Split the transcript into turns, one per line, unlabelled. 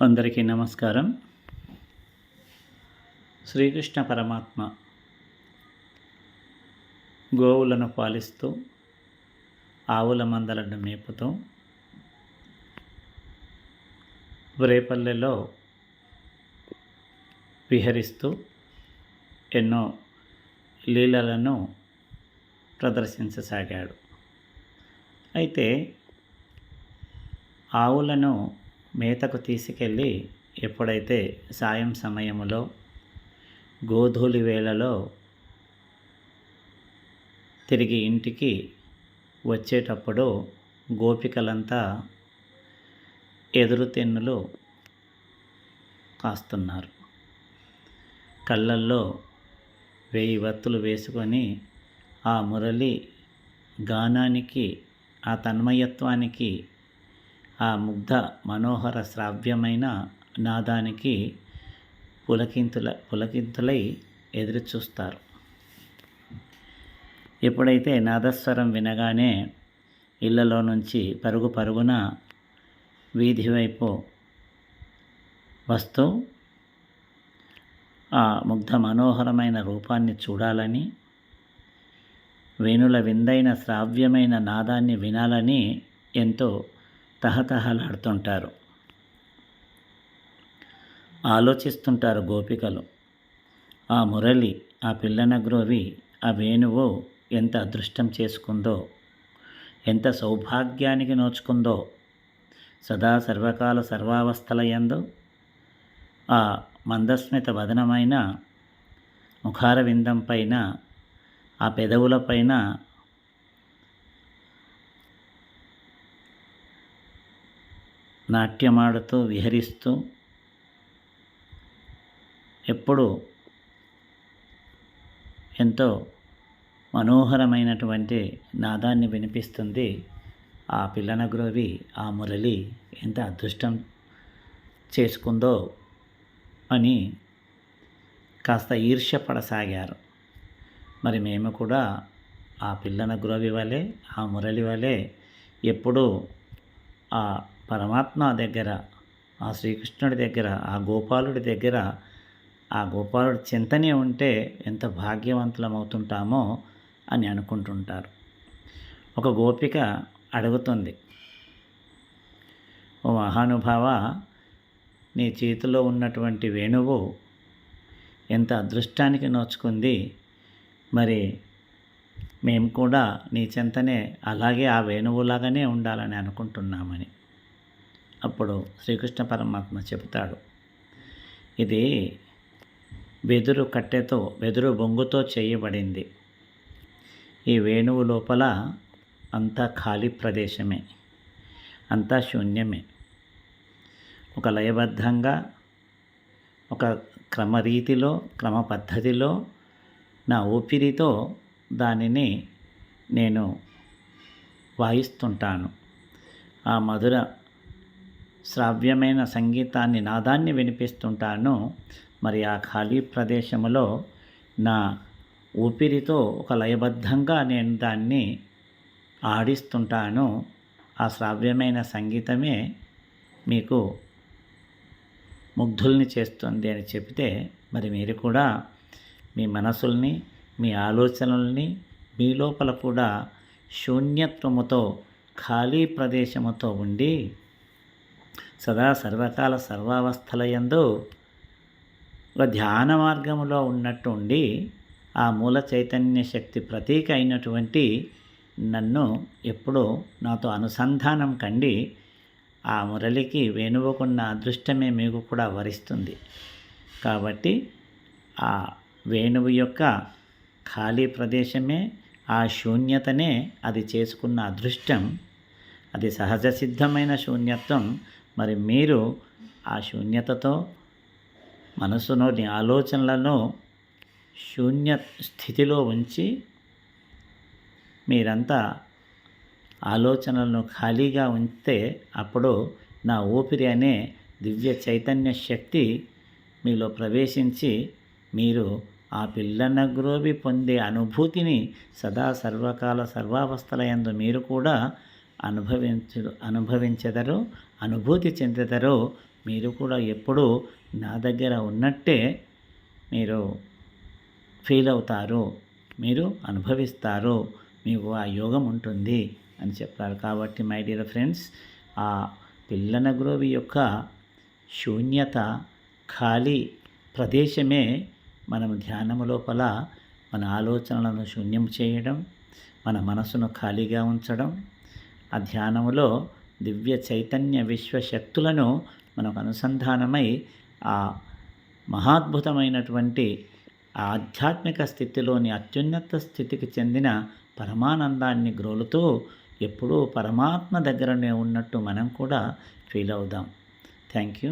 అందరికీ నమస్కారం. శ్రీకృష్ణ పరమాత్మ గోవులను పాలిస్తూ ఆవుల మందలను మేపుతూ రేపల్లెలో విహరిస్తూ ఎన్నో లీలలను ప్రదర్శించసాగాడు. అయితే ఆవులను మేతకు తీసుకెళ్ళి ఎప్పుడైతే సాయం సమయంలో గోధూళి వేళలో తిరిగి ఇంటికి వచ్చేటప్పుడు గోపికలంతా ఎదురుతెన్నులు కాస్తున్నారు. కళ్ళల్లో 1000 వత్తులు వేసుకొని ఆ మురళి గానానికి, ఆ తన్మయత్వానికి, ఆ ముగ్ధ మనోహర శ్రావ్యమైన నాదానికి పులకింతులై ఎదురుచూస్తారు. ఎప్పుడైతే నాదస్వరం వినగానే ఇళ్లలో నుంచి పరుగున వీధి వైపు వస్తూ ఆ ముగ్ధ మనోహరమైన రూపాన్ని చూడాలని, వేణుల విందైన శ్రావ్యమైన నాదాన్ని వినాలని ఎంతో తహతహలాడుతుంటారు, ఆలోచిస్తుంటారు గోపికలు. ఆ మురళి, ఆ పిల్లన గ్రోవి, ఆ వేణువు ఎంత అదృష్టం చేసుకుందో, ఎంత సౌభాగ్యానికి నోచుకుందో. సదా సర్వకాల సర్వావస్థలయందు ఆ మందస్మిత వదనమైన ముఖార విందం పైన, ఆ పెదవులపైన నాట్యమాడుతూ విహరిస్తూ ఎప్పుడు ఎంతో మనోహరమైనటువంటి నాదాన్ని వినిపిస్తుంది ఆ పిల్లన గ్రోవి. ఆ మురళి ఎంత అదృష్టం చేసుకుందో అని కాస్త ఈర్ష్యపడసాగారు. మరి మేము కూడా ఆ పిల్లన గ్రోవి వలె, ఆ మురళి వలె ఎప్పుడూ ఆ పరమాత్మ దగ్గర, ఆ శ్రీకృష్ణుడి దగ్గర, ఆ గోపాలుడి దగ్గర, ఆ గోపాలుడి చింతనే ఉంటే ఎంత భాగ్యవంతులమవుతుంటామో అని అనుకుంటుంటారు. ఒక గోపిక అడుగుతుంది, ఓ మహానుభావ, నీ చేతిలో ఉన్నటువంటి వేణువు ఎంత అదృష్టానికి నోచుకుంది. మరి మేము కూడా నీ చింతనే అలాగే ఆ వేణువులాగానే ఉండాలని అనుకుంటున్నామని. అప్పుడు శ్రీకృష్ణ పరమాత్మ చెబుతాడు, ఇది వెదురు బొంగుతో చేయబడింది. ఈ వేణువు లోపల అంతా ఖాళీ ప్రదేశమే, అంతా శూన్యమే. ఒక లయబద్ధంగా, ఒక క్రమ పద్ధతిలో నా ఊపిరితో దానిని నేను వాయిస్తుంటాను. ఆ మధుర శ్రావ్యమైన సంగీతాన్ని, నాదాన్ని వినిపిస్తుంటాను. మరి ఆ ఖాళీ ప్రదేశంలో నా ఊపిరితో ఒక లయబద్ధంగా నేను దాన్ని ఆడిస్తుంటాను. ఆ శ్రావ్యమైన సంగీతమే మీకు ముగ్ధుల్ని చేస్తుంది అని చెబితే, మరి మీరు కూడా మీ మనసుల్ని, మీ ఆలోచనల్ని, మీ లోపల కూడా శూన్యత్వముతో, ఖాళీ ప్రదేశముతో ఉండి సదా సర్వకాల సర్వావస్థలయందు ఒక ధ్యాన మార్గములో ఉన్నట్టు ఉండి ఆ మూల చైతన్య శక్తి ప్రతీక అయినటువంటి నన్ను ఎప్పుడూ నాతో అనుసంధానం కండి. ఆ మురళికి, వేణువుకున్న అదృష్టమే మీకు కూడా వరిస్తుంది. కాబట్టి ఆ వేణువు యొక్క ఖాళీ ప్రదేశమే, ఆ శూన్యతనే అది చేసుకున్న అదృష్టం. అది సహజ సిద్ధమైన శూన్యత్వం. మరి మీరు ఆ శూన్యతతో మనసులోని ఆలోచనలను శూన్య స్థితిలో ఉంచి మీరంతా ఆలోచనలను ఖాళీగా ఉంచితే అప్పుడు నా ఊపిరి అనే దివ్య చైతన్య శక్తి మీలో ప్రవేశించి మీరు ఆ పిల్లన గ్రోవి పొందే అనుభూతిని సదా సర్వకాల సర్వావస్థలయందు మీరు కూడా అనుభవించెదరు, అనుభూతి చెందుతారో మీరు కూడా ఎప్పుడూ నా దగ్గర ఉన్నట్టే మీరు ఫీల్ అవుతారు, మీరు అనుభవిస్తారు, మీకు ఆ యోగం ఉంటుంది అని చెప్పారు. కాబట్టి మై డియర్ ఫ్రెండ్స్, ఆ పిల్లనగ్రోవి యొక్క శూన్యత, ఖాళీ ప్రదేశమే మనం ధ్యానము లోపల మన ఆలోచనలను శూన్యం చేయడం, మన మనసును ఖాళీగా ఉంచడం, ఆ ధ్యానములో దివ్య చైతన్య విశ్వశక్తులను మనకు అనుసంధానమై ఆ మహాద్భుతమైనటువంటి ఆధ్యాత్మిక స్థితిలోని అత్యున్నత స్థితికి చెందిన పరమానందాన్ని గ్రోలుతూ ఎప్పుడూ పరమాత్మ దగ్గరనే ఉన్నట్టు మనం కూడా ఫీల్ అవుదాం. Thank you.